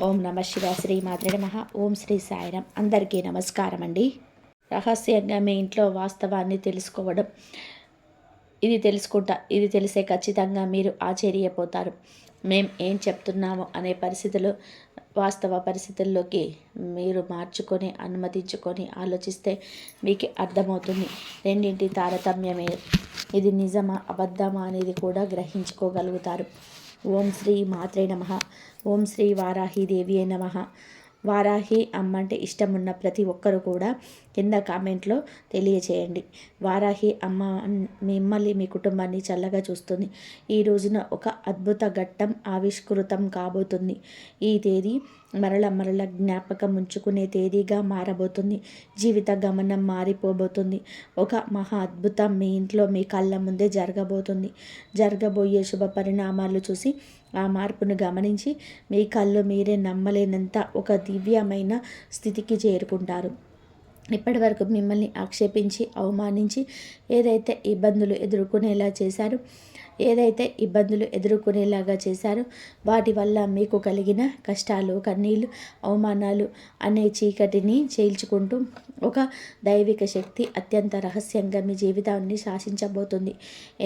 ఓం నమ శివ శ్రీ మాత్రే నమః. ఓం శ్రీ సాయిరాం. అందరికీ నమస్కారం అండి. రహస్యంగా మీ ఇంట్లో వాస్తవాన్ని తెలుసుకోవడం, ఇది తెలిసే ఖచ్చితంగా మీరు ఆశ్చర్యపోతారు. మేం ఏం చెప్తున్నామో అనే పరిస్థితులు, వాస్తవ పరిస్థితుల్లోకి మీరు మార్చుకొని అనుమతించుకొని ఆలోచిస్తే మీకు అర్థమవుతుంది. రెండింటి తారతమ్యమే, ఇది నిజమా అబద్ధమా అనేది కూడా గ్రహించుకోగలుగుతారు. ఓం శ్రీ మాత్రే నమః. ఓం శ్రీ వారాహీదేవి నమః. వారాహి అమ్మ అంటే ఇష్టం ఉన్న ప్రతి ఒక్కరు కూడా కింద కామెంట్లో తెలియచేయండి. వారాహి అమ్మ మిమ్మల్ని మీ కుటుంబాన్ని చల్లగా చూస్తుంది. ఈ రోజున ఒక అద్భుత ఘట్టం ఆవిష్కృతం కాబోతుంది. ఈ తేదీ మరల జ్ఞాపకం ఉంచుకునే తేదీగా మారబోతుంది. జీవిత గమనం మారిపోబోతుంది. ఒక మహా అద్భుతం మీ ఇంట్లో మీ కళ్ళ ముందే జరగబోతుంది. జరగబోయే శుభ పరిణామాలు చూసి ఆ మార్పును గమనించి మీ కళ్ళు మీరే నమ్మలేనంత ఒక దివ్యమైన స్థితికి చేరుకుంటారు. ఇప్పటి వరకు మిమ్మల్ని ఆక్షేపించి అవమానించి ఏదైతే ఇబ్బందులు ఎదుర్కొనేలాగా చేశారో వాటి వల్ల మీకు కలిగిన కష్టాలు, కన్నీళ్ళు, అవమానాలు అనే చీకటిని చీల్చుకుంటూ ఒక దైవిక శక్తి అత్యంత రహస్యంగా మీ జీవితాన్ని శాసించబోతుంది.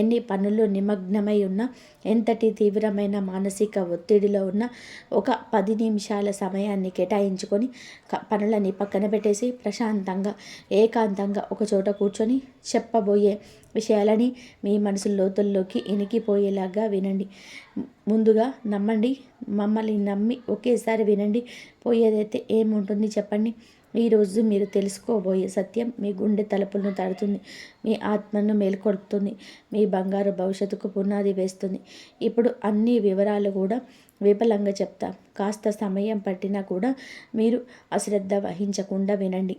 ఎన్ని పనులు నిమగ్నమై ఉన్నా, ఎంతటి తీవ్రమైన మానసిక ఒత్తిడిలో ఉన్న ఒక 10 నిమిషాల సమయాన్ని కేటాయించుకొని పనులని పక్కన పెట్టేసి ప్రశాంతంగా ఏకాంతంగా ఒక చోట కూర్చొని చెప్పబోయే విషయాలని మీ మనసు లోతుల్లోకి ఇనికిపోయేలాగా వినండి. ముందుగా నమ్మండి. మమ్మల్ని నమ్మి ఒకేసారి వినండి. పోయేదైతే ఏముంటుంది చెప్పండి. ఈరోజు మీరు తెలుసుకోబోయే సత్యం మీ గుండె తలుపులను తడుతుంది. మీ ఆత్మను మేల్కొల్పుతుంది. మీ బంగారు భవిష్యత్తుకు పునాది వేస్తుంది. ఇప్పుడు అన్ని వివరాలు కూడా విపులంగా చెప్తాం. కాస్త సమయం పట్టినా కూడా మీరు అశ్రద్ధ వహించకుండా వినండి.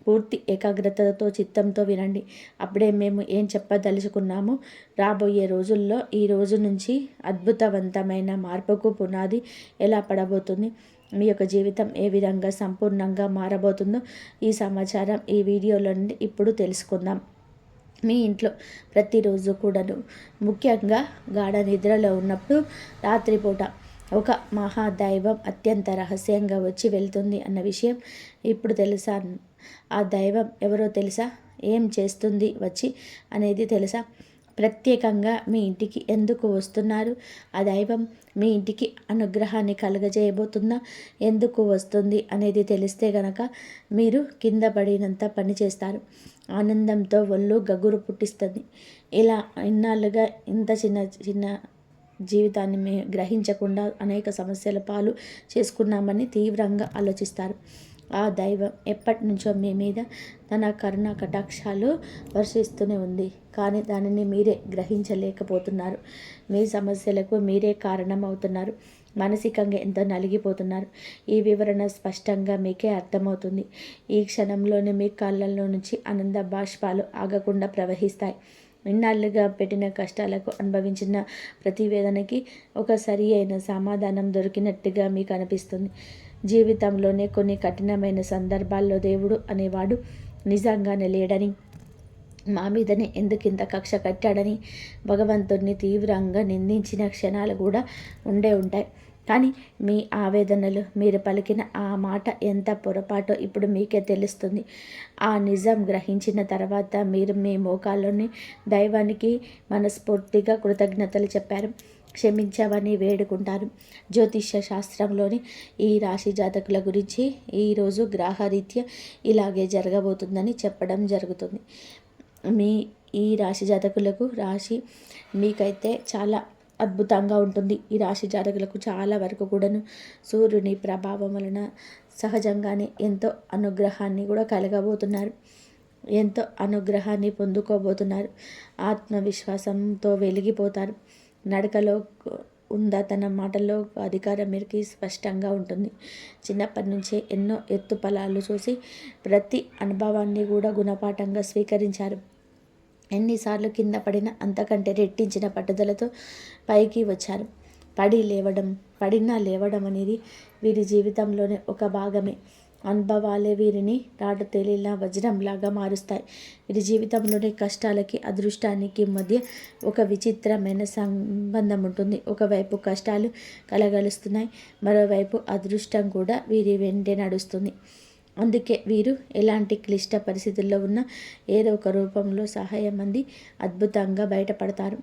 పూర్తి ఏకాగ్రతతో చిత్తంతో వినండి. అప్పుడే మేము ఏం చెప్పదలుచుకున్నామో రాబోయే రోజుల్లో ఈ రోజు నుంచి అద్భుతవంతమైన మార్పుకు పునాది ఎలా పడబోతుంది, మీ యొక్క జీవితం ఏ విధంగా సంపూర్ణంగా మారబోతుందో ఈ సమాచారం ఈ వీడియోలో నుండి ఇప్పుడు తెలుసుకుందాం. మీ ఇంట్లో ప్రతిరోజు కూడాను, ముఖ్యంగా గాఢ నిద్రలో ఉన్నప్పుడు రాత్రిపూట ఒక మహాదైవం అత్యంత రహస్యంగా వచ్చి వెళ్తుంది అన్న విషయం ఇప్పుడు తెలుసా? ఆ దైవం ఎవరో తెలుసా? ఏం చేస్తుంది వచ్చి అనేది తెలుసా? ప్రత్యేకంగా మీ ఇంటికి ఎందుకు వస్తున్నారు? ఆ దైవం మీ ఇంటికి అనుగ్రహాన్ని కలగజేయబోతుందా? ఎందుకు వస్తుంది అనేది తెలిస్తే గనక మీరు కింద పడినంత పని చేస్తారు. ఆనందంతో ఒళ్ళు గగురు పుట్టిస్తుంది. ఇలా ఇన్నాళ్ళుగా ఇంత చిన్న జీవితాన్ని గ్రహించకుండా అనేక సమస్యల పాలు చేసుకున్నామని తీవ్రంగా ఆలోచిస్తారు. ఆ దైవం ఎప్పటి నుంచో మీ మీద తన కరుణ కటాక్షాలు వర్షిస్తూనే ఉంది. కానీ దానిని మీరే గ్రహించలేకపోతున్నారు. మీ సమస్యలకు మీరే కారణమవుతున్నారు. మానసికంగా ఎంతో నలిగిపోతున్నారు. ఈ వివరణ స్పష్టంగా మీకే అర్థమవుతుంది. ఈ క్షణంలోనే మీ కళ్ళల్లో నుంచి ఆనంద బాష్పాలు ఆగకుండా ప్రవహిస్తాయి. ఇన్నాళ్ళుగా పెట్టిన కష్టాలకు అనుభవించిన ప్రతి వేదనకి ఒక సరి అయిన సమాధానం దొరికినట్టుగా మీకు అనిపిస్తుంది. జీవితంలోనే కొన్ని కఠినమైన సందర్భాల్లో దేవుడు అనేవాడు నిజంగానే లేడని, మా మీదనే ఎందుకింత కక్ష కట్టాడని భగవంతుడిని తీవ్రంగా నిందించిన క్షణాలు కూడా ఉంటాయి. కానీ మీ ఆవేదనలు, మీరు పలికిన ఆ మాట ఎంత పొరపాటో ఇప్పుడు మీకే తెలుస్తుంది. ఆ నిజం గ్రహించిన తర్వాత మీరు మీ మోకాల్లోని దైవానికి మనస్ఫూర్తిగా కృతజ్ఞతలు చెప్పారు. క్షమించవని వేడుకుంటారు. జ్యోతిష్య శాస్త్రంలోని ఈ రాశి జాతకుల గురించి ఈరోజు గ్రహరీత్యా ఇలాగే జరగబోతుందని చెప్పడం జరుగుతుంది. ఈ రాశి జాతకులకు రాశి మీకైతే చాలా అద్భుతంగా ఉంటుంది. ఈ రాశి జాతకులకు చాలా వరకు కూడాను సూర్యుని ప్రభావం వలన సహజంగానే ఎంతో అనుగ్రహాన్ని కూడా కలగబోతున్నారు. ఎంతో అనుగ్రహాన్ని పొందుకోబోతున్నారు. ఆత్మవిశ్వాసంతో వెలిగిపోతారు. నడకలో తన మాటల్లో అధికారం మీరుకి స్పష్టంగా ఉంటుంది. చిన్నప్పటి నుంచే ఎన్నో ఎత్తుపలాలు చూసి ప్రతి అనుభవాన్ని కూడా గుణపాఠంగా స్వీకరించారు. ఎన్నిసార్లు కింద పడినా అంతకంటే రెట్టించిన పట్టుదలతో పైకి వచ్చారు. పడినా లేవడం అనేది వీరి జీవితంలోనే ఒక భాగమే. అనుభవాలే వీరిని రాటు తేలిలా వజ్రంలాగా మారుస్తాయి. వీరి జీవితంలోని కష్టాలకి అదృష్టానికి మధ్య ఒక విచిత్రమైన సంబంధం ఉంటుంది. ఒకవైపు కష్టాలు కలగలుస్తున్నాయి, మరోవైపు అదృష్టం కూడా వీరి వెంటే నడుస్తుంది. అందుకే వీరు ఎలాంటి క్లిష్ట పరిస్థితుల్లో ఉన్నా ఏదో ఒక రూపంలో సహాయం అంది అద్భుతంగా బయటపడతారు.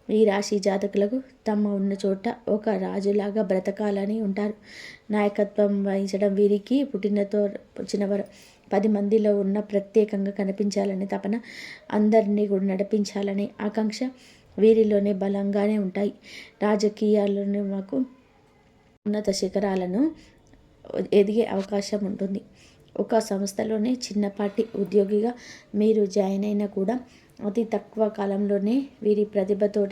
ఈ రాశి జాతకులకు తమ ఉన్న చోట ఒక రాజులాగా బ్రతకాలని ఉంటారు. నాయకత్వం వహించడం వీరికి పుట్టినతో వచ్చినవారు. 10 మందిలో ఉన్న ప్రత్యేకంగా కనిపించాలని తపన, అందరినీ కూడా నడిపించాలని ఆకాంక్ష వీరిలోనే బలంగానే ఉంటాయి. రాజకీయాల్లోనే మాకు ఉన్నత శిఖరాలను ఎదిగే అవకాశం ఉంటుంది. ఒక సంస్థలోనే చిన్నపాటి ఉద్యోగిగా మీరు జాయిన్ అయినా కూడా అతి తక్కువ కాలంలోనే వీరి ప్రతిభతో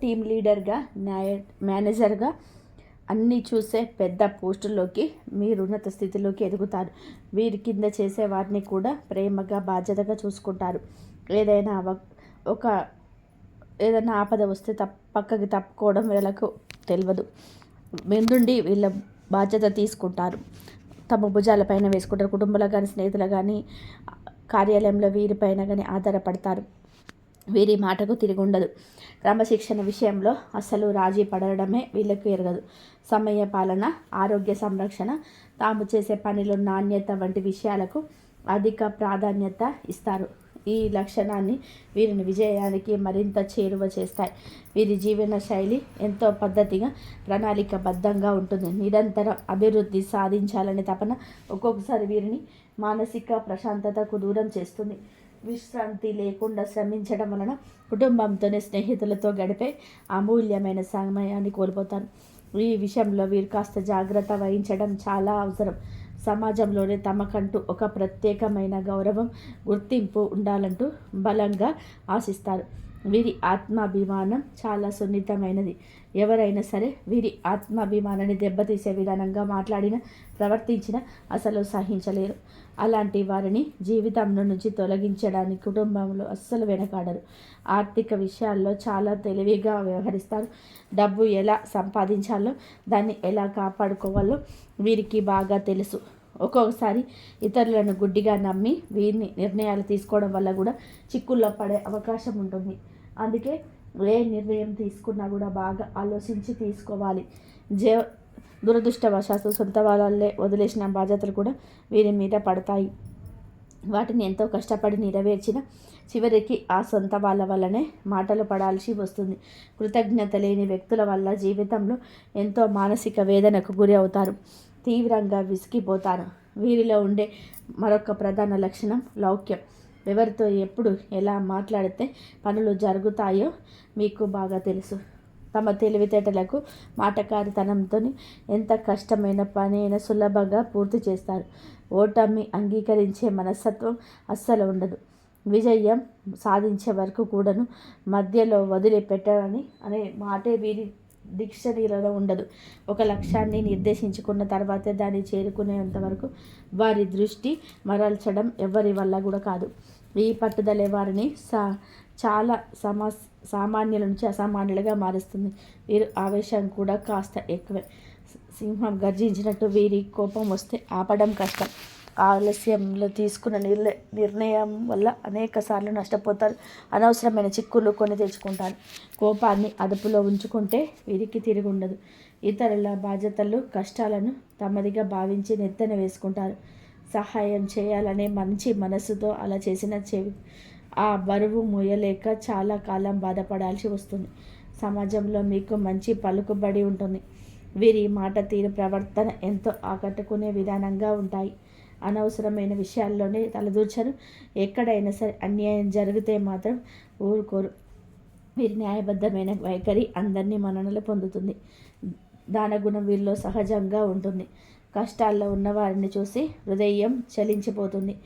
టీం లీడర్గా, మేనేజర్గా అన్నీ చూసే పెద్ద పోస్టుల్లోకి మీరు ఉన్నత స్థితిలోకి ఎదుగుతారు. వీరి కింద చేసే వారిని కూడా ప్రేమగా, బాధ్యతగా చూసుకుంటారు. ఏదైనా ఆపద వస్తే పక్కకి తప్పుకోవడం వీళ్ళకు తెలియదు. ముందుండి వీళ్ళ బాధ్యత తీసుకుంటారు, తమ భుజాలపైన వేసుకుంటారు. కుటుంబాలు కానీ, స్నేహితులు కానీ, కార్యాలయంలో వీరిపైన కానీ ఆధారపడతారు. వీరి మాటకు తిరుగుండదు. క్రమశిక్షణ విషయంలో అసలు రాజీ పడడమే వీళ్ళకు ఎరగదు. సమయ పాలన, ఆరోగ్య సంరక్షణ, తాము చేసే పనిలో నాణ్యత వంటి విషయాలకు అధిక ప్రాధాన్యత ఇస్తారు. ఈ లక్షణాన్ని వీరిని విజయానికి మరింత చేరువ చేస్తాయి. వీరి జీవన శైలి ఎంతో పద్ధతిగా, ప్రణాళికబద్ధంగా ఉంటుంది. నిరంతరం అభివృద్ధి సాధించాలనే తపన ఒక్కొక్కసారి వీరిని మానసిక ప్రశాంతతకు దూరం చేస్తుంది. విశ్రాంతి లేకుండా శ్రమించడం వలన కుటుంబంతోనే, స్నేహితులతో గడిపే అమూల్యమైన సమయాన్ని కోల్పోతారు. ఈ విషయంలో వీరు కాస్త జాగ్రత్త వహించడం చాలా అవసరం. సమాజంలోనే తమకంటూ ఒక ప్రత్యేకమైన గౌరవం, గుర్తింపు ఉండాలంటూ బలంగా ఆశిస్తారు. వీరి ఆత్మాభిమానం చాలా సున్నితమైనది. ఎవరైనా సరే వీరి ఆత్మాభిమానాన్ని దెబ్బతీసే విధానంగా మాట్లాడిన, ప్రవర్తించిన అసలు సహించలేరు. అలాంటి వారిని జీవితంలో నుంచి తొలగించడానికి కుటుంబంలో అస్సలు వెనకాడరు. ఆర్థిక విషయాల్లో చాలా తెలివిగా వ్యవహరిస్తారు. డబ్బు ఎలా సంపాదించాలో, దాన్ని ఎలా కాపాడుకోవాలో వీరికి బాగా తెలుసు. ఒక్కొక్కసారి ఇతరులను గుడ్డిగా నమ్మి వీరిని నిర్ణయాలు తీసుకోవడం వల్ల కూడా చిక్కుల్లో పడే అవకాశం ఉంటుంది. అందుకే ఏ నిర్ణయం తీసుకున్నా కూడా బాగా ఆలోచించి తీసుకోవాలి. దురదృష్టవశాత్తు సొంత వాళ్ళే వదిలేసిన బాధ్యతలు కూడా వీరి మీద పడతాయి. వాటిని ఎంతో కష్టపడి నెరవేర్చిన చివరికి ఆ సొంత వాళ్ళ వల్లనే మాటలు పడాల్సి వస్తుంది. కృతజ్ఞత లేని వ్యక్తుల వల్ల జీవితంలో ఎంతో మానసిక వేదనకు గురి అవుతారు, తీవ్రంగా విసిగిపోతారు. వీరిలో ఉండే మరొక ప్రధాన లక్షణం లౌక్యం. ఎవరితో ఎప్పుడు ఎలా మాట్లాడితే పనులు జరుగుతాయో మీకు బాగా తెలుసు. తమ తెలివితేటలకు, మాటకారితనంతో ఎంత కష్టమైన పని అయినా సులభంగా పూర్తి చేస్తారు. ఓటమి అంగీకరించే మనస్తత్వం అస్సలు ఉండదు. విజయం సాధించే వరకు కూడాను మధ్యలో వదిలిపెట్టడని అనే మాటే వీరి డిక్షనరీలో ఉండదు. ఒక లక్ష్యాన్ని నిర్దేశించుకున్న తర్వాతే దాన్ని చేరుకునేంత వరకు వారి దృష్టి మరల్చడం ఎవరి వల్ల కూడా కాదు. ఈ పట్టుదలే వారిని చాలా సామాన్యుల నుంచి అసామాన్యులుగా మారుస్తుంది. వీరు ఆవేశం కూడా కాస్త ఎక్కువే. సింహం గర్జించినట్టు వీరి కోపం వస్తే ఆపడం కష్టం. ఆలస్యంలో తీసుకున్న నిర్ణయం వల్ల అనేక సార్లు నష్టపోతారు. అనవసరమైన చిక్కులు కొని తెచ్చుకుంటారు. కోపాన్ని అదుపులో ఉంచుకుంటే వీరికి తిరుగుండదు. ఇతరుల బాధ్యతలు, కష్టాలను తమదిగా భావించి నెత్తన వేసుకుంటారు. సహాయం చేయాలనే మంచి మనసుతో అలా చేసిన ఆ బరువు మోయలేక చాలా కాలం బాధపడాల్సి వస్తుంది. సమాజంలో మీకు మంచి పలుకుబడి ఉంటుంది. వీరి మాట తీరు, ప్రవర్తన ఎంతో ఆకట్టుకునే విధానంగా ఉంటాయి. అనవసరమైన విషయాల్లోనే తలదూర్చరు. ఎక్కడైనా సరే అన్యాయం జరిగితే మాత్రం ఊరుకోరు. వీరి న్యాయబద్ధమైన వైఖరి అందరినీ మన్ననలు పొందుతుంది. దానగుణం వీరిలో సహజంగా ఉంటుంది. కష్టాల్లో ఉన్నవారిని చూసి హృదయం చలించిపోతుంది.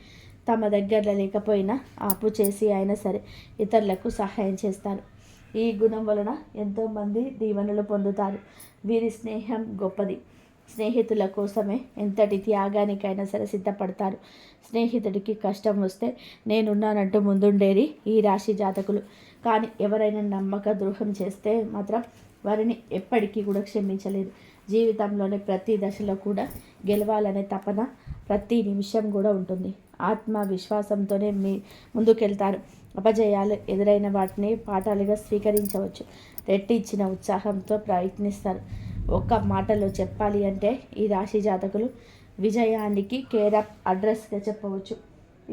తమ దగ్గర లేకపోయినా అప్పు చేసి అయినా సరే ఇతరులకు సహాయం చేస్తారు. ఈ గుణం వలన ఎంతోమంది దీవెనలు పొందుతారు. వీరి స్నేహం గొప్పది. స్నేహితుల కోసమే ఎంతటి త్యాగానికైనా సరే సిద్ధపడతారు. స్నేహితుడికి కష్టం వస్తే నేనున్నానంటూ ముందుండేది ఈ రాశి జాతకులు. కానీ ఎవరైనా నమ్మక ద్రోహం చేస్తే మాత్రం వారిని ఎప్పటికీ కూడా క్షమించలేదు. జీవితంలోని ప్రతి దశలో కూడా గెలవాలనే తపన ప్రతి నిమిషం కూడా ఉంటుంది. ఆత్మవిశ్వాసంతోనే ముందుకెళ్తారు. అపజయాలు ఎదురైన వాటిని పాఠాలుగా స్వీకరించవచ్చు. రెట్టించిన ఉత్సాహంతో ప్రయత్నిస్తారు. ఒక్క మాటలో చెప్పాలి అంటే ఈ రాశి జాతకులు విజయానికి కేర్ ఆఫ్ అడ్రస్గా చెప్పవచ్చు.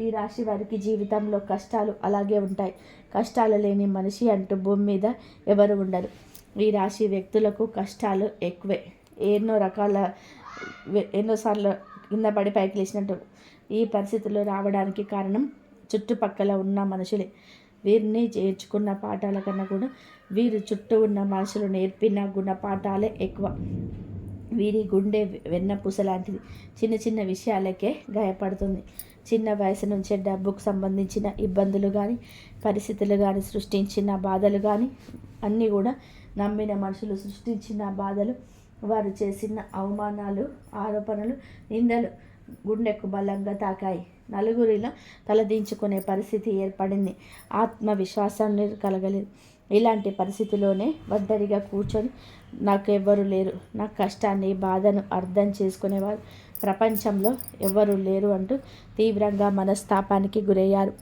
ఈ రాశి వారికి జీవితంలో కష్టాలు అలాగే ఉంటాయి. కష్టాలు లేని మనిషి అంటూ భూమి మీద ఎవరు ఉండరు. ఈ రాశి వ్యక్తులకు కష్టాలు ఎక్కువే. ఎన్నోసార్లు కింద పడి పైకి లేచినట్టు ఈ పరిస్థితుల్లో రావడానికి కారణం చుట్టుపక్కల ఉన్న మనుషులే. వీరిని చేర్చుకున్న పాఠాల కన్నా కూడా వీరి చుట్టూ ఉన్న మనుషులు నేర్పిన గుణపాఠాలే ఎక్కువ. వీరి గుండె వెన్నపూస లాంటిది. చిన్న చిన్న విషయాలకే గాయపడుతుంది. చిన్న వయసు నుంచే డబ్బుకు సంబంధించిన ఇబ్బందులు కానీ, పరిస్థితులు కానీ, సృష్టించిన బాధలు కానీ అన్నీ కూడా నమ్మిన మనుషులు సృష్టించిన బాధలు, వారు చేసిన అవమానాలు, ఆరోపణలు, నిందలు గుండెకు బలంగా తాకాయి. నలుగురిలో తలదించుకునే పరిస్థితి ఏర్పడింది. ఆత్మవిశ్వాసాన్ని కలగలేదు. ఇలాంటి పరిస్థితిలోనే ఒంటరిగా కూర్చొని నాకెవ్వరు లేరు, నా కష్టాన్ని బాధను అర్థం చేసుకునేవారు ప్రపంచంలో ఎవ్వరూ లేరు అంటూ తీవ్రంగా మనస్తాపానికి గురయ్యారు.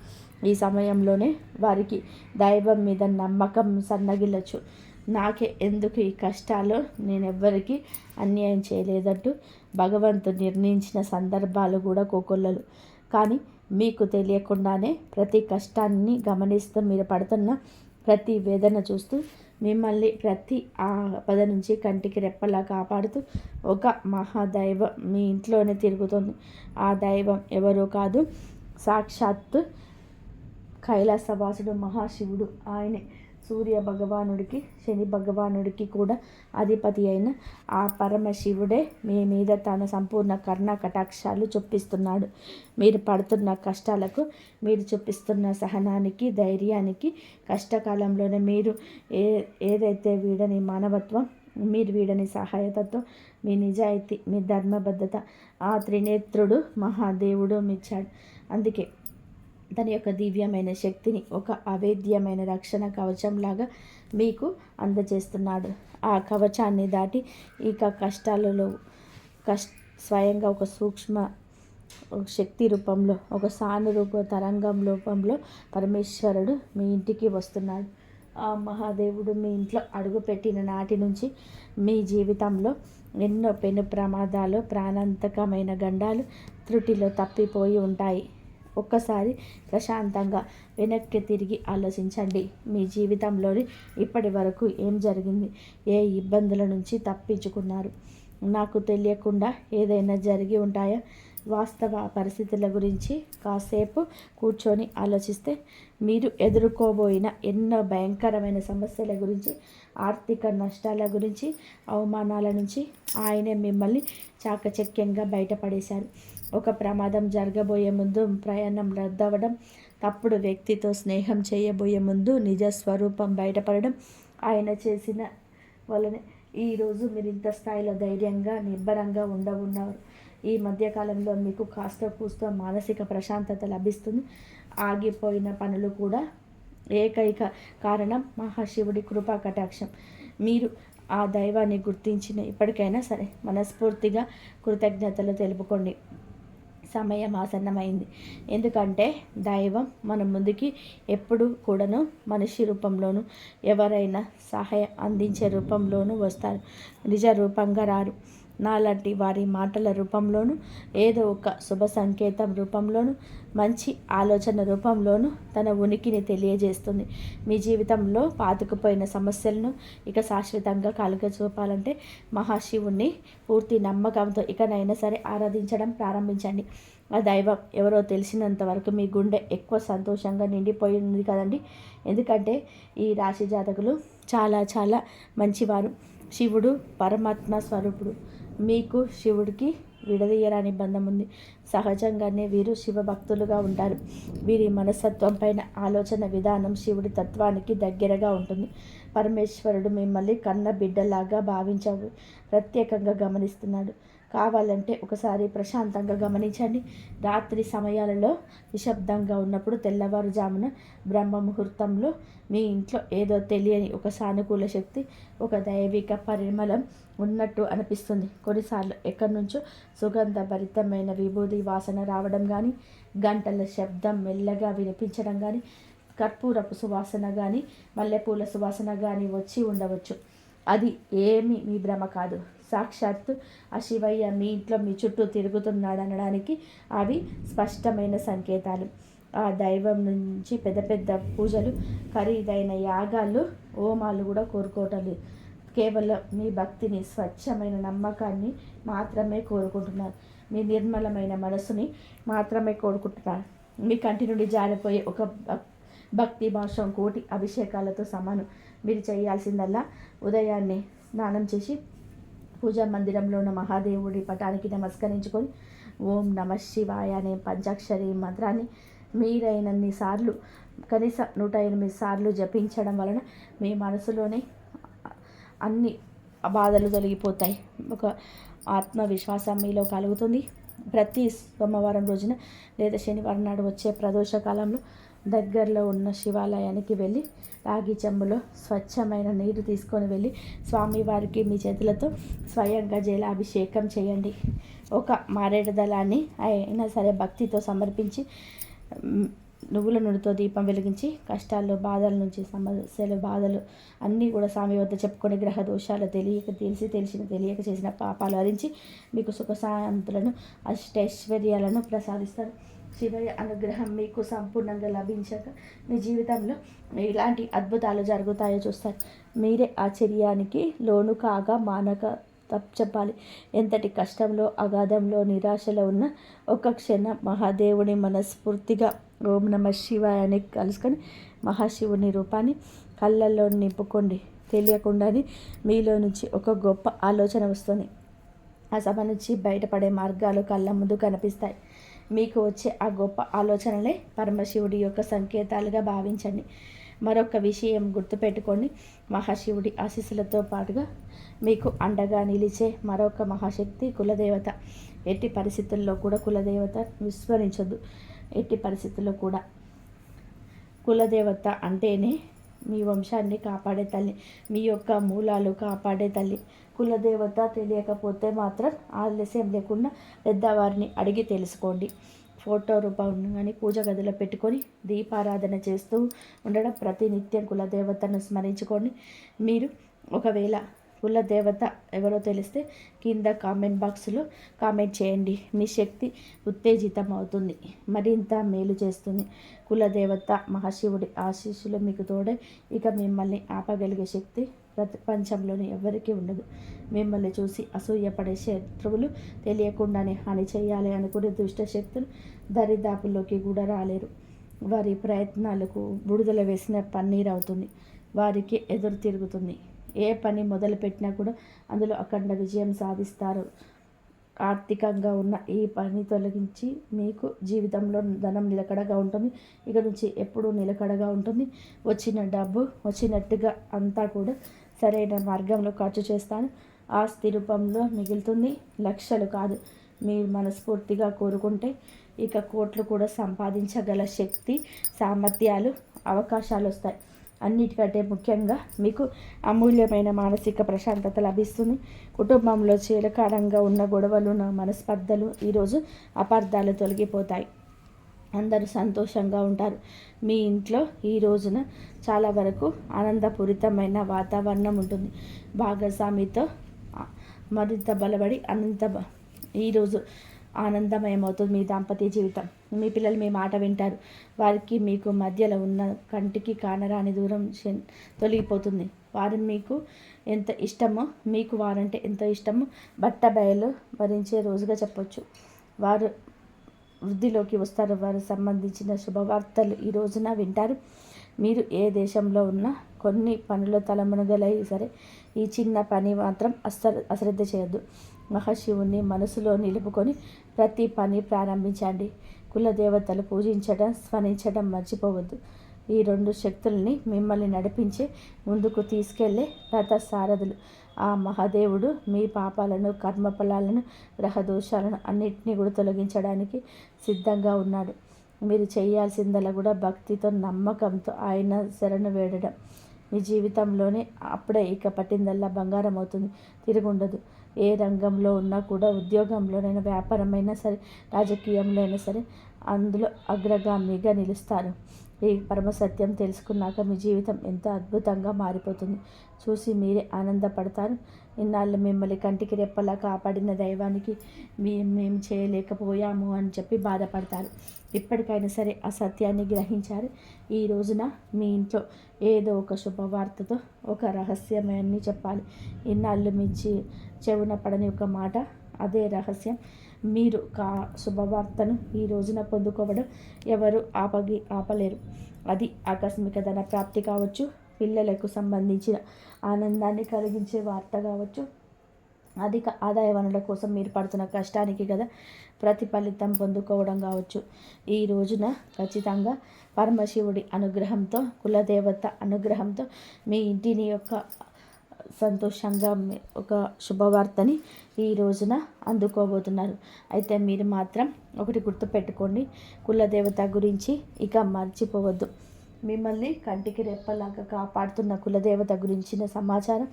ఈ సమయంలోనే వారికి దైవం మీద నమ్మకం సన్నగిల్లొచ్చు. నాకే ఎందుకు ఈ కష్టాలు, నేనెవ్వరికి అన్యాయం చేయలేదంటూ భగవంతుడు నిర్ణయించిన సందర్భాలు కూడా కోకొల్లలు. కానీ మీకు తెలియకుండానే ప్రతి కష్టాన్ని గమనిస్తూ మీరు పడుతున్న ప్రతి వేదన చూస్తూ మిమ్మల్ని ప్రతి ఆపద నుంచి కంటికి రెప్పలా కాపాడుతూ ఒక మహాదైవం మీ ఇంట్లోనే తిరుగుతుంది. ఆ దైవం ఎవరో కాదు, సాక్షాత్తు కైలాసవాసుడు మహాశివుడు. ఆయనే సూర్య భగవానుడికి, శని భగవానుడికి కూడా అధిపతి అయిన ఆ పరమశివుడే మీ మీద తన సంపూర్ణ కరుణ కటాక్షాలు చూపిస్తున్నాడు. మీరు పడుతున్న కష్టాలకు, మీరు చూపిస్తున్న సహనానికి, ధైర్యానికి, కష్టకాలంలోనే మీరు ఏదైతే వీడని మానవత్వం, మీరు వీడని సహాయతత్వం, మీ నిజాయితీ, మీ ధర్మబద్ధత ఆ త్రినేత్రుడు మహాదేవుడు మెచ్చాడు. అందుకే తన యొక్క దివ్యమైన శక్తిని ఒక అవేద్యమైన రక్షణ కవచంలాగా మీకు అందజేస్తున్నాడు. ఆ కవచాన్ని దాటి ఇక కష్టాలలో స్వయంగా ఒక సూక్ష్మ శక్తి రూపంలో, ఒక సానురూప తరంగం రూపంలో పరమేశ్వరుడు మీ ఇంటికి వస్తున్నాడు. ఆ మహాదేవుడు మీ ఇంట్లో అడుగుపెట్టిన నాటి నుంచి మీ జీవితంలో ఎన్నో పెను ప్రమాదాలు, ప్రాణాంతకమైన గండాలు త్రుటిలో తప్పిపోయి ఉంటాయి. ఒక్కసారి ప్రశాంతంగా వెనక్కి తిరిగి ఆలోచించండి. మీ జీవితంలోని ఇప్పటి వరకు ఏం జరిగింది? ఏ ఇబ్బందుల నుంచి తప్పించుకున్నారు? నాకు తెలియకుండా ఏదైనా జరిగి ఉంటాయా? వాస్తవ పరిస్థితుల గురించి కాసేపు కూర్చొని ఆలోచిస్తే మీరు ఎదుర్కోబోయిన ఎన్నో భయంకరమైన సమస్యల గురించి, ఆర్థిక నష్టాల గురించి, అవమానాల నుంచి ఆయనే మిమ్మల్ని చాకచక్యంగా బయటపడేశారు. ఒక ప్రమాదం జరగబోయే ముందు ప్రయాణం రద్దవడం, తప్పుడు వ్యక్తితో స్నేహం చేయబోయే ముందు నిజ స్వరూపం బయటపడడం ఆయన చేసిన వలనే ఈరోజు మీరు ఇంత స్థాయిలో ధైర్యంగా, నిబ్బరంగా ఉండవున్నారు. ఈ మధ్యకాలంలో మీకు కాస్త కూస్తో మానసిక ప్రశాంతత లభిస్తుంది. ఆగిపోయిన పనులు కూడా ఏకైక కారణం మహాశివుడి కృపా కటాక్షం. మీరు ఆ దైవాన్ని గుర్తించిన ఇప్పటికైనా సరే మనస్ఫూర్తిగా కృతజ్ఞతలు తెలుపుకోండి. సమయం ఆసన్నమైంది. ఎందుకంటే దైవం మన ముందుకి ఎప్పుడు కూడాను మనిషి రూపంలోనూ, ఎవరైనా సహాయం అందించే రూపంలోనూ వస్తారు. నిజ రూపంగా రారు. నాలాంటి వారి మాటల రూపంలోనూ, ఏదో ఒక శుభ సంకేతం రూపంలోనూ, మంచి ఆలోచన రూపంలోనూ తన ఉనికిని తెలియజేస్తుంది. మీ జీవితంలో పాతుకుపోయిన సమస్యలను ఇక శాశ్వతంగా కలుగ చూపాలంటే మహాశివుణ్ణి పూర్తి నమ్మకంతో ఇకనైనా సరే ఆరాధించడం ప్రారంభించండి. ఆ దైవం ఎవరో తెలిసినంత వరకు మీ గుండె ఎక్కువ సంతోషంగా నిండిపోయి ఉంది కదండి. ఎందుకంటే ఈ రాశి జాతకులు చాలా చాలా మంచివారు. శివుడు పరమాత్మ స్వరూపుడు. మీకు శివుడికి విడదీయరాని బంధం ఉంది. సహజంగానే వీరు శివభక్తులుగా ఉంటారు. వీరి మనస్తత్వం పైన ఆలోచన విధానం శివుడి తత్వానికి దగ్గరగా ఉంటుంది. పరమేశ్వరుడు మిమ్మల్ని కన్న బిడ్డలాగా భావించవు ప్రత్యేకంగా గమనిస్తున్నాడు. కావాలంటే ఒకసారి ప్రశాంతంగా గమనించండి. రాత్రి సమయాలలో నిశ్శబ్దంగా ఉన్నప్పుడు, తెల్లవారుజామున బ్రహ్మ ముహూర్తంలో మీ ఇంట్లో ఏదో తెలియని ఒక సానుకూల శక్తి, ఒక దైవిక పరిమళం ఉన్నట్టు అనిపిస్తుంది. కొన్నిసార్లు ఎక్కడి నుంచో సుగంధభరితమైన విభూది వాసన రావడం కానీ, గంటల శబ్దం మెల్లగా వినిపించడం కానీ, కర్పూరపు సువాసన కానీ, మల్లెపూల సువాసన కానీ వచ్చి ఉండవచ్చు. అది ఏమి మీ భ్రమ కాదు. సాక్షాత్తు ఆ శివయ్య మీ ఇంట్లో మీ చుట్టూ తిరుగుతున్నాడనడానికి అవి స్పష్టమైన సంకేతాలు. ఆ దైవం నుంచి పెద్ద పెద్ద పూజలు, ఖరీదైన యాగాలు, హోమాలు కూడా కోరుకోవటం లేదు. కేవలం మీ భక్తిని, స్వచ్ఛమైన నమ్మకాన్ని మాత్రమే కోరుకుంటున్నారు. మీ నిర్మలమైన మనసుని మాత్రమే కోరుకుంటున్నారు. మీ కంటి నుండి జారిపోయే ఒక భక్తి భాషం కోటి అభిషేకాలతో సమానం. మీరు చేయాల్సిందల్లా ఉదయాన్నే స్నానం చేసి పూజా మందిరంలో ఉన్న మహాదేవుడి పటానికి నమస్కరించుకొని ఓం నమ శివాయ అనే పంచాక్షరి మంత్రాన్ని మీరైనన్ని సార్లు, కనీసం 108 సార్లు జపించడం వలన మీ మనసులోనే అన్ని బాధలు తొలగిపోతాయి. ఒక ఆత్మవిశ్వాసం మీలో కలుగుతుంది. ప్రతి సోమవారం రోజున లేదా శనివారం నాడు వచ్చే ప్రదోష కాలంలో దగ్గరలో ఉన్న శివాలయానికి వెళ్ళి రాగి చెంబులో స్వచ్ఛమైన నీరు తీసుకొని వెళ్ళి స్వామివారికి మీ చేతులతో స్వయంగా జలాభిషేకం చేయండి. ఒక మారేడు దళాన్ని అయినా సరే భక్తితో సమర్పించి నువ్వుల నూనెతో దీపం వెలిగించి కష్టాల్లో, బాధల నుంచి, సమస్యలు, బాధలు అన్నీ కూడా స్వామి వద్ద చెప్పుకొని గ్రహ దోషాలు తెలియక చేసిన పాపాలు హరించి మీకు సుఖశాంతులను, అష్టైశ్వర్యాలను ప్రసాదిస్తారు. శివయ్య అనుగ్రహం మీకు సంపూర్ణంగా లభించాక మీ జీవితంలో ఇలాంటి అద్భుతాలు జరుగుతాయో చూస్తారు. మీరే ఆశ్చర్యానికి లోను కాగా మానక చెప్పాలి. ఎంతటి కష్టంలో, అగాధంలో, నిరాశలో ఉన్న ఒక క్షణం మహాదేవుని మనస్ఫూర్తిగా ఓం నమ శివాయ అని కలుసుకొని మహాశివుని రూపాన్ని కళ్ళల్లో నింపుకోండి. తెలియకుండానే మీలో నుంచి ఒక గొప్ప ఆలోచన వస్తుంది. ఆ సభ నుంచి బయటపడే మార్గాలు కళ్ళ ముందు కనిపిస్తాయి. మీకు వచ్చే ఆ గొప్ప ఆలోచనలే పరమశివుడి యొక్క సంకేతాలుగా భావించండి. మరొక విషయం గుర్తుపెట్టుకోండి. మహాశివుడి ఆశీస్సులతో పాటుగా మీకు అండగా నిలిచే మరొక మహాశక్తి కులదేవత. ఎట్టి పరిస్థితుల్లో కూడా కులదేవత విస్మరించొద్దు. ఎట్టి పరిస్థితుల్లో కూడా కులదేవత అంటేనే మీ వంశాన్ని కాపాడే తల్లి, మీ యొక్క మూలాలు కాపాడే తల్లి. కులదేవత తెలియకపోతే మాత్రం ఆలస్యం లేకుండా పెద్దవారిని అడిగి తెలుసుకోండి. ఫోటో రూపంలో కానీ పూజ గదిలో పెట్టుకొని దీపారాధన చేస్తూ ఉండడం, ప్రతినిత్యం కులదేవతను స్మరించుకోండి. మీరు ఒకవేళ కులదేవత ఎవరో తెలిస్తే కింద కామెంట్ బాక్స్లో కామెంట్ చేయండి. మీ శక్తి ఉత్తేజితం అవుతుంది, మరింత మేలు చేస్తుంది. కులదేవత మహాశివుడి ఆశీస్సులు మీకు తోడే ఇక మిమ్మల్ని ఆపగలిగే శక్తి ప్రపంచంలోని ఎవరికీ ఉండదు. మిమ్మల్ని చూసి అసూయపడే శత్రువులు తెలియకుండానే హాని చేయాలి అనుకునే దుష్ట శక్తులు దరిదాపుల్లోకి కూడా రాలేరు. వారి ప్రయత్నాలకు బుడిదల వేసిన పన్నీరు అవుతుంది. వారికి ఎదురు తిరుగుతుంది. ఏ పని మొదలుపెట్టినా కూడా అందులో అఖండ విజయం సాధిస్తారు. ఆర్థికంగా ఉన్న ఈ పని తొలగించి మీకు జీవితంలో ధనం నిలకడగా ఉంటుంది. ఇక నుంచి ఎప్పుడూ నిలకడగా ఉంటుంది. వచ్చిన డబ్బు వచ్చినట్టుగా అంతా కూడా సరైన మార్గంలో ఖర్చు చేస్తాను. ఆస్తి రూపంలో మిగులుతుంది. లక్షలు కాదు, మీరు మనస్ఫూర్తిగా కోరుకుంటే ఇక కోట్లు కూడా సంపాదించగల శక్తి, సామర్థ్యాలు, అవకాశాలు వస్తాయి. అన్నిటికంటే ముఖ్యంగా మీకు అమూల్యమైన మానసిక ప్రశాంతత లభిస్తుంది. కుటుంబంలో చీలకారంగా ఉన్న గొడవలు, మనస్పర్ధలు, ఈరోజు అపార్థాలు తొలగిపోతాయి. అందరూ సంతోషంగా ఉంటారు. మీ ఇంట్లో ఈ రోజున చాలా వరకు ఆనందపూరితమైన వాతావరణం ఉంటుంది. భాగస్వామితో మరింత బలపడి ఈరోజు ఆనందమయమవుతుంది మీ దాంపత్య జీవితం. మీ పిల్లలు మీ మాట వింటారు. వారికి మీకు మధ్యలో ఉన్న కంటికి కానరాని దూరం తొలగిపోతుంది. వారు మీకు ఎంత ఇష్టమో, మీకు వారంటే ఎంతో ఇష్టమో బట్టబయలు భరించే రోజుగా చెప్పొచ్చు. వారు వృద్ధిలోకి వస్తారు. వారు సంబంధించిన శుభవార్తలు ఈ రోజున వింటారు. మీరు ఏ దేశంలో ఉన్నా కొన్ని పనులు తలమునగలై సరే ఈ చిన్న పని మాత్రం అశ్రద్ధ చేయొద్దు. మహాశివుని మనసులో నిలుపుకొని ప్రతి పని ప్రారంభించండి. కులదేవతలు పూజించడం, స్మరించడం మర్చిపోవద్దు. ఈ రెండు శక్తుల్ని మిమ్మల్ని నడిపించే, ముందుకు తీసుకెళ్లే రథసారథులు. ఆ మహాదేవుడు మీ పాపాలను, కర్మఫలాలను, గ్రహదోషాలను అన్నింటినీ కూడా తొలగించడానికి సిద్ధంగా ఉన్నాడు. మీరు చేయాల్సిందల్లా కూడా భక్తితో, నమ్మకంతో ఆయన శరణు వేడడం. మీ జీవితంలోనే అప్పుడే ఇక పట్టిందల్లా బంగారం అవుతుంది, తిరుగుండదు. ఏ రంగంలో ఉన్నా కూడా, ఉద్యోగంలోనైనా, వ్యాపారమైనా సరే, రాజకీయంలో అయినా సరే, అందులో అగ్రగామిగా నిలుస్తారు. ఈ పరమసత్యం తెలుసుకున్నాక మీ జీవితం ఎంతో అద్భుతంగా మారిపోతుంది. చూసి మీరే ఆనందపడతారు. ఇన్నాళ్ళు మిమ్మల్ని కంటికి రెప్పలా కాపాడిన దైవానికి మేము చేయలేకపోయాము అని చెప్పి బాధపడతారు. ఇప్పటికైనా సరే ఆ సత్యాన్ని గ్రహించారు. ఈ రోజున మీ ఇంట్లో ఏదో ఒక శుభవార్తతో ఒక రహస్యమని చెప్పాలి. ఇన్నాళ్ళు మీ చెవున పడని ఒక మాట, అదే రహస్యం. మీరు శుభవార్తను ఈ రోజున పొందుకోవడం ఎవరు ఆపలేరు. అది ఆకస్మిక ధన ప్రాప్తి కావచ్చు, పిల్లలకు సంబంధించిన ఆనందాన్ని కలిగించే వార్త కావచ్చు, అధిక ఆదాయ వనరుల కోసం మీరు పడుతున్న కష్టానికి కదా ప్రతిఫలితం పొందుకోవడం కావచ్చు. ఈ రోజున ఖచ్చితంగా పరమశివుడి అనుగ్రహంతో, కులదేవత అనుగ్రహంతో మీ ఇంటిని యొక్క సంతోషంగా ఒక శుభవార్తని ఈ రోజున అందుకోబోతున్నారు. అయితే మీరు మాత్రం ఒకటి గుర్తుపెట్టుకోండి, కులదేవత గురించి ఇక మర్చిపోవద్దు. మిమ్మల్ని కంటికి రెప్పలాగా కాపాడుతున్న కులదేవత గురించిన సమాచారం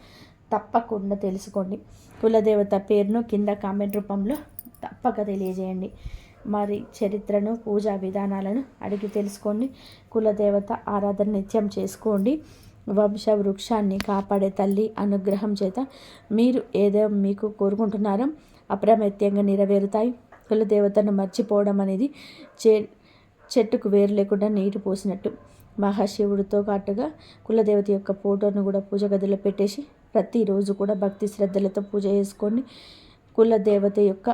తప్పకుండా తెలుసుకోండి. కులదేవత పేరును కింద కామెంట్ రూపంలో తప్పక తెలియజేయండి. మరి చరిత్రను, పూజా విధానాలను అడిగి తెలుసుకోండి. కులదేవత ఆరాధన నిత్యం చేసుకోండి. వంశ వృక్షాన్ని కాపాడే తల్లి అనుగ్రహం చేత మీరు ఏదో మీకు కోరుకుంటున్నారో అప్రమత్యంగా నెరవేరుతాయి. కులదేవతను మర్చిపోవడం అనేది చెట్టుకు వేరు లేకుండా నీరు పోసినట్టు. మహాశివుడితో పాటుగా కులదేవత యొక్క ఫోటోను కూడా పూజ గదిలో పెట్టేసి ప్రతిరోజు కూడా భక్తి శ్రద్ధలతో పూజ చేసుకోండి. కులదేవత యొక్క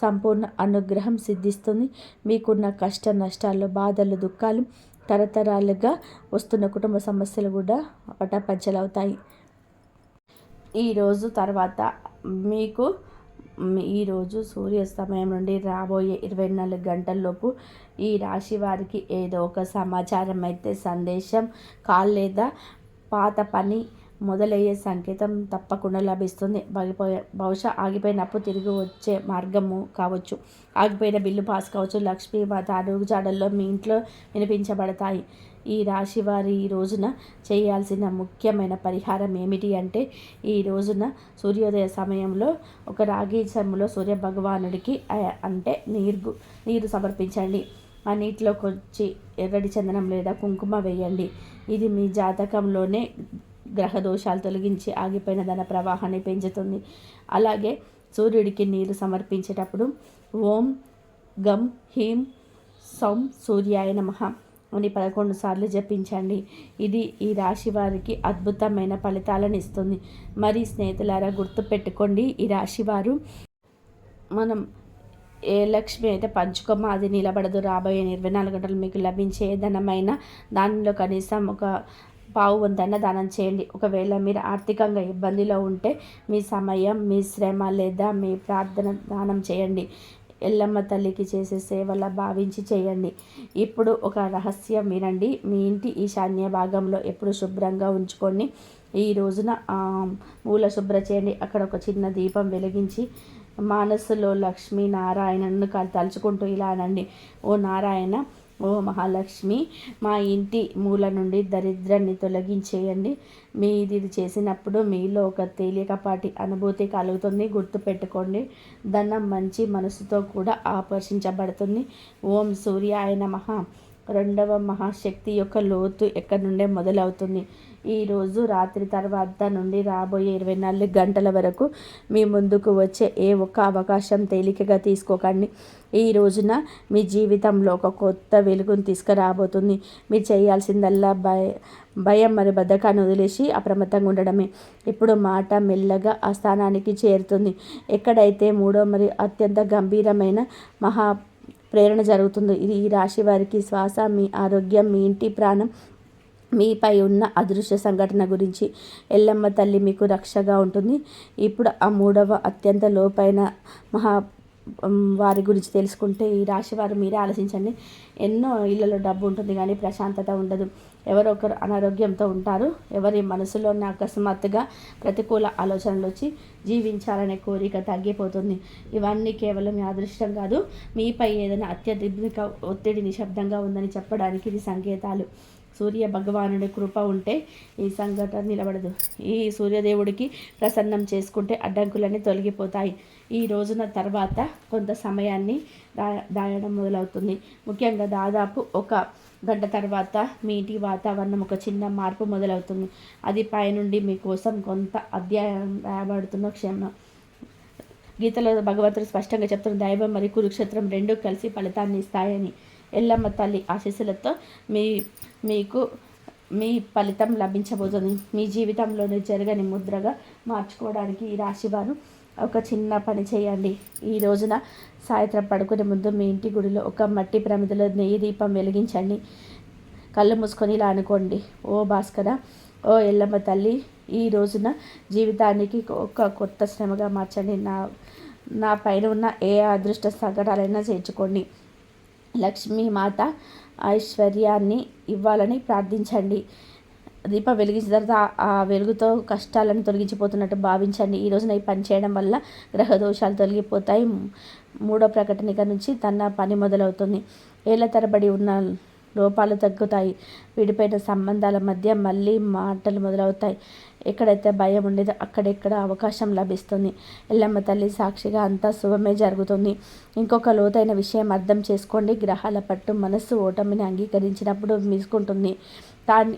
సంపూర్ణ అనుగ్రహం సిద్ధిస్తుంది. మీకున్న కష్ట నష్టాలు, బాధలు, దుఃఖాలు, తరతరాలుగా వస్తున్న కుటుంబ సమస్యలు కూడా పటాపంచలవుతాయి. ఈరోజు తర్వాత మీకు ఈరోజు సూర్యాస్తమయం నుండి రాబోయే 24 గంటల్లోపు ఈ రాశి వారికి ఏదో ఒక సమాచారం అయితే, సందేశం, కాల్ లేదా పాత పని మొదలయ్యే సంకేతం తప్పకుండా లభిస్తుంది. బహుశా ఆగిపోయిన అప్పు తిరిగి వచ్చే మార్గము కావచ్చు, ఆగిపోయిన బిల్లు పాస్ కావచ్చు, లక్ష్మీమాత అడుగుజాడల్లో మీ ఇంట్లో వినిపించబడతాయి. ఈ రాశి వారి ఈ రోజున చేయాల్సిన ముఖ్యమైన పరిహారం ఏమిటి అంటే, ఈ రోజున సూర్యోదయ సమయంలో ఒక రాగి చెంబులో సూర్య భగవానుడికి అంటే నీరు సమర్పించండి. ఆ నీటిలో కొంచెం ఎర్రటి చందనం లేదా కుంకుమ వేయండి. ఇది మీ జాతకంలోనే గ్రహ దోషాలు తొలగించి ఆగిపోయిన ధన ప్రవాహాన్ని పెంచుతుంది. అలాగే సూర్యుడికి నీరు సమర్పించేటప్పుడు ఓం గం హీం సౌం సూర్యాయ నమః అని 11 సార్లు జపించండి. ఇది ఈ రాశి వారికి అద్భుతమైన ఫలితాలను ఇస్తుంది. మరి స్నేహితులారా, గుర్తుపెట్టుకోండి, ఈ రాశివారు మనం ఏ లక్ష్మి అయితే పంచుకోమో అది నిలబడదు. రాబోయే 24 గంటలు మీకు లభించే ధనమైన దానిలో కనీసం ఒక పావు వంతైనా దానం చేయండి. ఒకవేళ మీరు ఆర్థికంగా ఇబ్బందిలో ఉంటే మీ సమయం, మీ శ్రమ లేదా మీ ప్రార్థన దానం చేయండి. ఎల్లమ్మ తల్లికి చేసే సేవలా భావించి చేయండి. ఇప్పుడు ఒక రహస్యం వినండి. మీ ఇంటి ఈశాన్య భాగంలో ఎప్పుడు శుభ్రంగా ఉంచుకొని ఈ రోజున మూల శుభ్ర చేయండి. అక్కడ ఒక చిన్న దీపం వెలిగించి మనస్సులో లక్ష్మీ నారాయణను తలుచుకుంటూ ఇలా అనండి: ఓ నారాయణ, ఓ మహాలక్ష్మి, మా ఇంటి మూల నుండి దరిద్రాన్ని తొలగించేయండి. మీది చేసినప్పుడు మీలో ఒక తేలికపాటి అనుభూతి కలుగుతుంది. గుర్తుపెట్టుకోండి, ధనం మంచి మనసుతో కూడా ఆకర్షించబడుతుంది. ఓం సూర్యాయ నమః. రెండవ మహాశక్తి యొక్క లోతు ఎక్కడి నుండే మొదలవుతుంది. ఈరోజు రాత్రి తర్వాత నుండి రాబోయే 24 గంటల వరకు మీ ముందుకు వచ్చే ఏ ఒక్క అవకాశం తేలికగా తీసుకోకండి. ఈ రోజున మీ జీవితంలో ఒక కొత్త వెలుగును తీసుకురాబోతుంది. మీరు చేయాల్సిందల్లా భయం మరియు బద్ధకాన్ని వదిలేసి అప్రమత్తంగా ఉండడమే. ఇప్పుడు మాట మెల్లగా ఆ స్థానానికి చేరుతుంది ఎక్కడైతే మూడో మరియు అత్యంత గంభీరమైన మహా ప్రేరణ జరుగుతుందో. ఇది ఈ రాశి వారికి శ్వాస, మీ ఆరోగ్యం, మీ ఇంటి ప్రాణం, మీపై ఉన్న అదృశ్య సంఘటన గురించి ఎల్లమ్మ తల్లి మీకు రక్షగా ఉంటుంది. ఇప్పుడు ఆ మూడవ అత్యంత లోపైన వారి గురించి తెలుసుకుంటే ఈ రాశి వారు మీరే ఆలోచించండి. ఎన్నో ఇళ్లలో డబ్బు ఉంటుంది కానీ ప్రశాంతత ఉండదు. ఎవరో ఒకరు అనారోగ్యంతో ఉంటారు. ఎవరి మనసులో అకస్మాత్తుగా ప్రతికూల ఆలోచనలు వచ్చి జీవించాలనే కోరిక తగ్గిపోతుంది. ఇవన్నీ కేవలం మీ అదృష్టం కాదు, మీపై ఏదైనా అత్యధిక ఒత్తిడి నిశ్శబ్దంగా ఉందని చెప్పడానికి ఇది సంకేతాలు. సూర్య భగవానుడి కృప ఉంటే ఈ సంఘటన నిలబడదు. ఈ సూర్యదేవుడికి ప్రసన్నం చేసుకుంటే అడ్డంకులన్నీ తొలగిపోతాయి. ఈ రోజున తర్వాత కొంత సమయాన్ని దాయడం మొదలవుతుంది. ముఖ్యంగా దాదాపు 1 గంట తర్వాత మీ ఇంటి వాతావరణం ఒక చిన్న మార్పు మొదలవుతుంది. అది పైనుండి మీకోసం కొంత అధ్యాయం రాయబడుతున్న క్షమ. గీతలో భగవంతుడు స్పష్టంగా చెప్తున్న దైవం మరియు కురుక్షేత్రం 2 కలిసి ఫలితాన్ని ఇస్తాయని. ఎల్లమ్మ తల్లి ఆశీస్సులతో మీకు మీ ఫలితం లభించబోతుంది. మీ జీవితంలోని జరగని ముద్రగా మార్చుకోవడానికి ఈ రాశివారు ఒక చిన్న పని చేయండి. ఈ రోజున సాయంత్రం పడుకునే ముందు మీ ఇంటి గుడిలో ఒక మట్టి ప్రమిదలో నెయ్యి దీపం వెలిగించండి. కళ్ళు మూసుకొని ఇలా అనుకోండి, ఓ భాస్కర, ఓ ఎల్లమ్మ తల్లి, ఈ రోజున జీవితానికి ఒక కొత్త శ్రమగా మార్చండి. నా పైన ఉన్న ఏ అదృష్ట సంకటాలైనా చేర్చుకోండి. లక్ష్మీ మాత ఐశ్వర్యాన్ని ఇవ్వాలని ప్రార్థించండి. దీపం వెలిగించిన తర్వాత ఆ వెలుగుతో కష్టాలను తొలగించిపోతున్నట్టు భావించండి. ఈ రోజున ఈ పని చేయడం వల్ల గ్రహ దోషాలు తొలగిపోతాయి. 3వ ప్రకటన నుంచి తన పని మొదలవుతుంది. ఏళ్ల తరబడి ఉన్న లోపాలు తగ్గుతాయి. విడిపోయిన సంబంధాల మధ్య మళ్ళీ మాటలు మొదలవుతాయి. ఎక్కడైతే భయం ఉండేదో అక్కడెక్కడ అవకాశం లభిస్తుంది. ఎల్లమ్మ తల్లి సాక్షిగా అంతా శుభమే జరుగుతుంది. ఇంకొక లోతైన విషయం అర్థం చేసుకోండి. గ్రహాల పట్టు మనస్సు ఓటమిని అంగీకరించినప్పుడు మీసుకుంటుంది.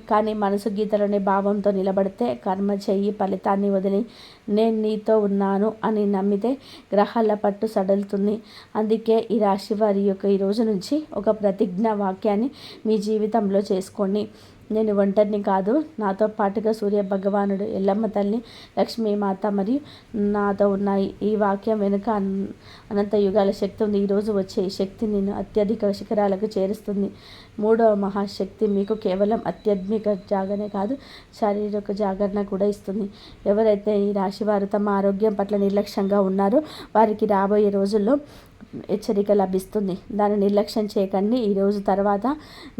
కానీ మనసు గీతలోని భావంతో నిలబడితే, కర్మ చెయ్యి, ఫలితాన్ని వదిలి నేను నీతో ఉన్నాను అని నమ్మితే గ్రహాల పట్టు సడలుతుంది. అందుకే ఈ రాశి వారి యొక్క ఈ రోజు నుంచి ఒక ప్రతిజ్ఞ వాక్యాన్ని మీ జీవితంలో చేసుకోండి. నేను ఒంటరిని కాదు, నాతో పాటుగా సూర్య భగవానుడు, ఎల్లమ్మ తల్లి, లక్ష్మీమాత మరియు నాతో ఉన్నాయి. ఈ వాక్యం వెనుక అనంత యుగాల శక్తి ఉంది. ఈరోజు వచ్చే ఈ శక్తి నేను అత్యధిక శిఖరాలకు చేరుస్తుంది. 3వ మహాశక్తి మీకు కేవలం ఆధ్యాత్మిక జాగరణ కాదు, శారీరక జాగరణ కూడా ఇస్తుంది. ఎవరైతే ఈ రాశివారు తమ ఆరోగ్యం పట్ల నిర్లక్ష్యంగా ఉన్నారో వారికి రాబోయే రోజుల్లో హెచ్చరిక లభిస్తుంది. దాన్ని నిర్లక్ష్యం చేయకండి. ఈ రోజు తర్వాత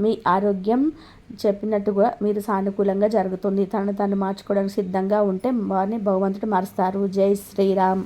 మీ ఆరోగ్యం చెప్పినట్టుగా మీరు సానుకూలంగా జరుగుతుంది. తను మార్చుకోవడానికి సిద్ధంగా ఉంటే వారిని భగవంతుడు మారుస్తారు. జై శ్రీరామ్.